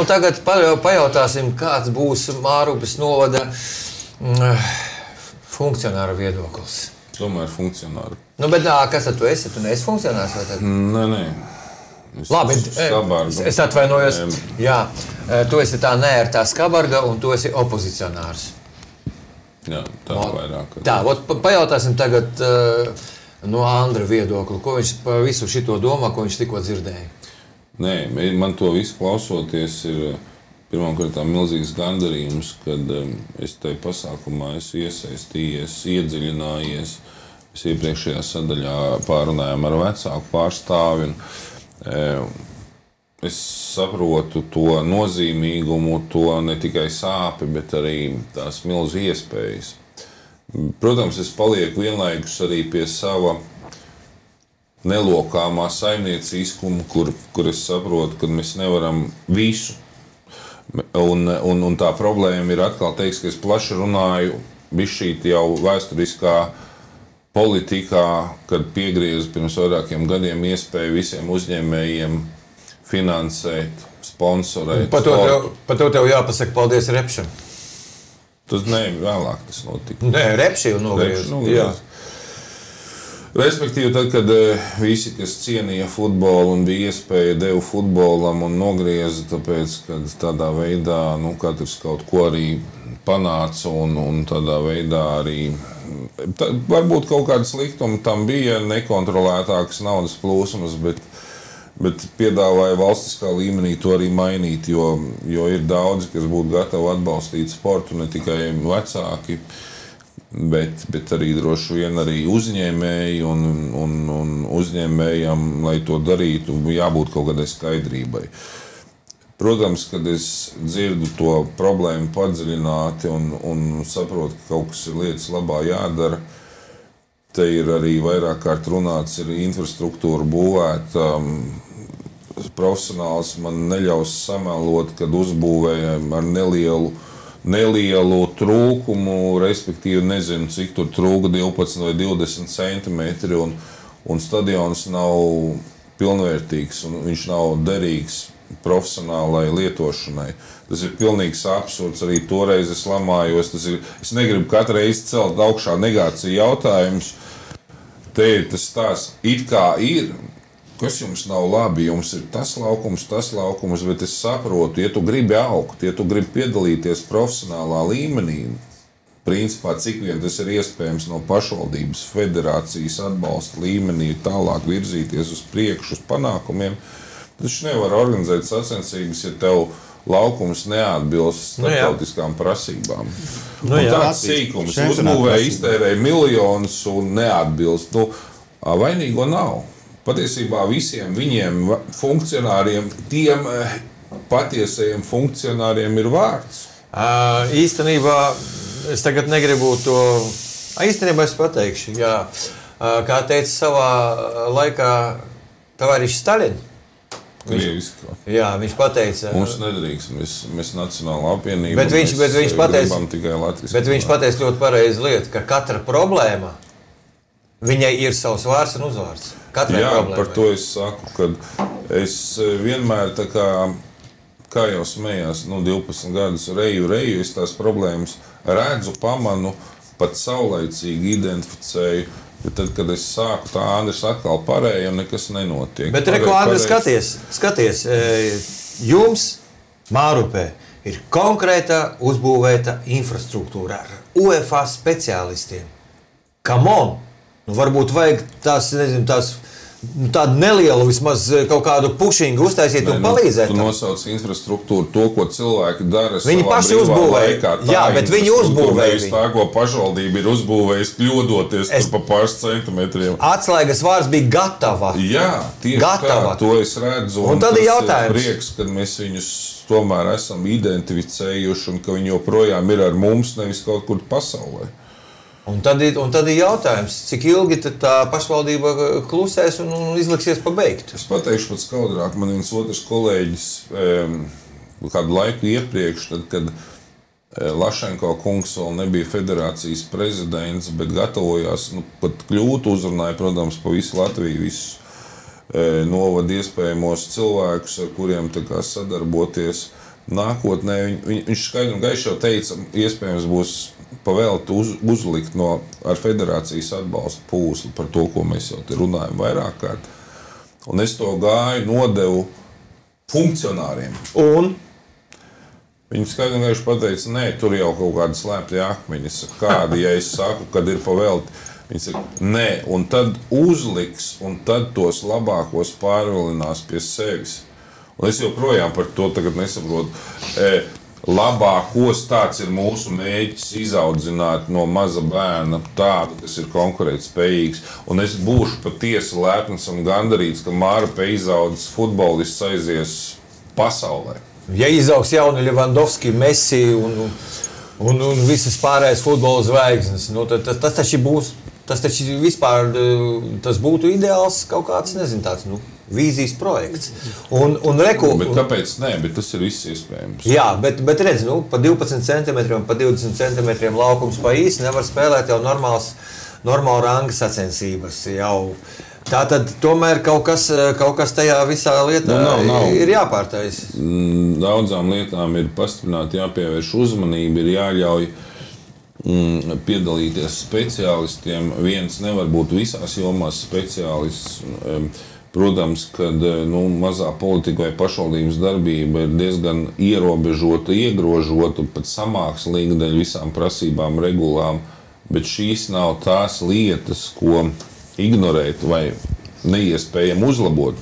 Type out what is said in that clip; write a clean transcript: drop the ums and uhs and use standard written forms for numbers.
tagad pajautāsim, kāds būs Mārupes novada funkcionāra viedoklis. Tomēr funkcionāri. Nu, bet kas tad tu esi? Tu neesi funkcionārs vai tad? Nē. Labi, es atvainojos. Jā, tu esi tā neērtā skabarga un tu esi opozicionārs. Jā, tā vairāk. Tā, pajautāsim tagad no Andra viedokli, ko viņš par visu šito domā, ko viņš tikko dzirdēja. Nē, man to visu klausoties ir pirmkārt milzīgs gandarījums, kad es tajā pasākumā esmu iesaistījies, iedziļinājies. Es iepriekšējā sadaļā pārunājām ar vecāku pārstāvi. Es saprotu to nozīmīgumu, to ne tikai sāpi, bet arī tās milzu iespējas. Protams, es palieku vienlaikus arī pie sava nelokāmā saimnieciskuma, kur es saprotu, ka mēs nevaram visu. Un tā problēma ir atkal teiks, ka es plaši runāju bišķīt jau vēsturiskā politikā, kad piegriez pirms vairākiem gadiem iespēju visiem uzņēmējiem finansēt, sponsorēt. Par to tev jāpasaka paldies Repšam. Tas vēlāk tas notika. Nē, Repši jau nogriez. Respektīvi, tad, kad visi, kas cienīja futbolu un bija iespēja devu futbolam un nogrieza, tāpēc, ka tādā veidā katrs kaut ko arī panāca un tādā veidā arī varbūt kaut kāda sliktuma tam bija, nekontrolētākas naudas plūsmas, bet piedāvāja valstiskā līmenī to arī mainīt, jo ir daudzi, kas būtu gatavi atbalstīt sportu, ne tikai vecāki, bet arī droši vien arī uzņēmēji un uzņēmējam, lai to darītu, jābūt kaut kādai skaidrībai. Protams, kad es dzirdu to problēmu padziļināti un saprotu, ka kaut kas ir lietas labā jādara, te ir arī vairāk kārt runāts, ir infrastruktūra būvēta, profesionāls man neļaus samelot, kad uzbūvējam ar nelielu trūkumu, respektīvi nezinu, cik tur trūka 12 vai 20 centimetri, un stadions nav pilnvērtīgs, un viņš nav derīgs profesionālai lietošanai. Tas ir pilnīgs absurds, arī toreiz es lamājos, es negribu katru reizi celt augšā negāciju jautājumus. Te ir tas stāsts, it kā ir, kas jums nav labi, jums ir tas laukums, bet es saprotu, ja tu gribi augt, ja tu gribi piedalīties profesionālā līmenī, principā cik vien tas ir iespējams no pašvaldības federācijas atbalsta līmenī tālāk virzīties uz priekšu, uz panākumiem, taču nevar organizēt sacensības, ja tev laukums neatbilst starptautiskām prasībām. Tāds sīkums uzbūvēja, iztērēja miljonus un neatbilst. Vainīgo nav. Patiesībā visiem viņiem funkcionāriem, tiem patiesajiem funkcionāriem ir vārds. Īstenībā es tagad negribu to... Īstenībā es pateikšu, jā. Kā teica savā laikā tavarišs Staļins. Krieviskā. Jā, viņš pateica... Mums nedrīkst, mēs nacionāla apvienība, bet viņš pateica, gribam tikai latviski. Bet viņš pateica ļoti pareizi lietu, ka katra problēma, viņai ir savs vārds un uzvārds. Katrai problēmai. Par to es saku, kad es vienmēr tā kā jau smējās, 12 gadus reju, es tās problēmas redzu, pamanu, pat saulaicīgi identificēju. Bet tad, kad es sāku, tā Andris atkal parēja un nekas nenotiek. Bet reko, Andris, skaties, jums Mārupē ir konkrēta uzbūvēta infrastruktūra ar UEFA speciālistiem. Come on! Varbūt vajag tādu nelielu, vismaz kaut kādu pušingu uztaisīt un palīdzēt. Tu nosauc infrastruktūru, to, ko cilvēki dara viņi paši uzbūvēja. Jā, bet viņi uzbūvēja. Nevis tā, ko pašvaldība ir uzbūvējusi, kļodoties tur pa pāris centimetriem. Atslēgas vārds bija gatava. Jā, tieši gatava. Tā, to es redzu. Un tad ir jautājums. Prieks, kad mēs viņus tomēr esam identificējuši un ka viņi joprojām ir ar mums, nevis kaut kur pasaulē. Un tad ir jautājums, cik ilgi tā pašvaldība klusēs un izliksies pabeigt? Es pateikšu pat skaudrāk. Man viens otrs kolēģis kādu laiku iepriekš, tad, kad Lašenko kungs vēl nebija federācijas prezidents, bet gatavojās, pat kļūt, uzrunāja, protams, pa visu Latviju, visus novada iespējamos cilvēkus, ar kuriem tā kā sadarboties. nākotnē viņš skaidri un gaiši jau teica, iespējams būs pavēlti uzlikt ar federācijas atbalstu pūsli par to, ko mēs jau te runājam vairāk kārt. Un es to nodevu funkcionāriem. Un? Viņi skaidri un gaiši pateica, nē, tur jau kaut kādi slēpti akmeņi. Kādi, ja es saku, kad ir pavēlti, viņi saka, nē, un tad uzliks, un tad tos labākos pārvilinās pie sevis. Un es joprojām par to tagad nesaprotu. Labākos tāds ir mūsu mēģis izaudzināt no maza bērna tādu, kas ir konkurētspējīgs. Un es būšu patiesi lepns un gandarīts, ka Māra izaudzis futbolists aizies pasaulē. Ja izaugs jauni Levandovski, Messi un visas pārējais futbola zvaigznes, nu, tas taču būs, tas taču vispār, tas būtu ideāls kaut kāds, nezinu, tāds, vīzijas projekts. Bet kāpēc ne? Bet tas ir viss iespējams. Jā, bet redz, pa 12 centimetriem, pa 20 centimetriem laukums pa īsti nevar spēlēt jau normāla ranga sacensības jau. Tātad tomēr kaut kas tajā visā lietā ir jāpārtaisa. Daudzām lietām ir pastiprināti jāpievērš uzmanība, ir jāļauj piedalīties speciālistiem. Viens nevar būt visās jomās speciālists. Protams, kad mazā politika vai pašvaldības darbība ir diezgan ierobežota, iegrožota, pat samākslīga dēļ visām prasībām, regulām, bet šīs nav tās lietas, ko ignorēt vai neiespējami uzlabot.